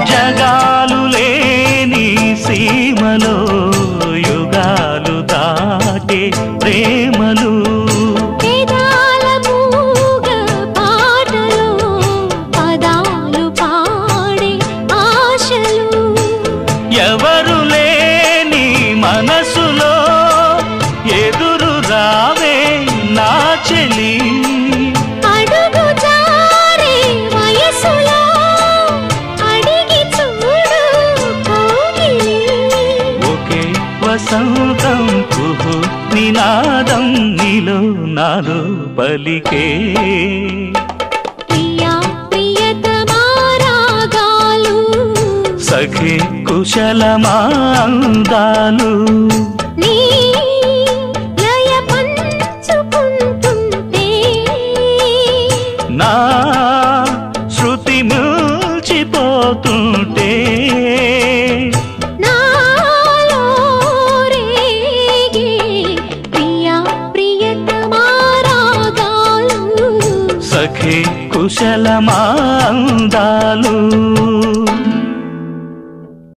జగాలు లేని సీమలో యుగాలు దాటే ప్రేమలు వేదాల మూగ పాటలో పదాలు పాడే ఆశలు ఎవరు లేని మనసులో ఎదురు రావే నా చెలి అడుగు జారే వయసులో అడిగి చూడు కోగిలి ఒకే వసంతం కుహు నినాదం నీలో నాలో పలికే ప్రియా ప్రియతమా రాగాలు సఖి కుశలమా అందాలు నీ లయ పంచుకుంటుంటే నా శృతి మిల్చిపోతుంటే నాలో రేగే ప్రియా ప్రియతమా రాగాలు సఖి కుశలమా అందాలు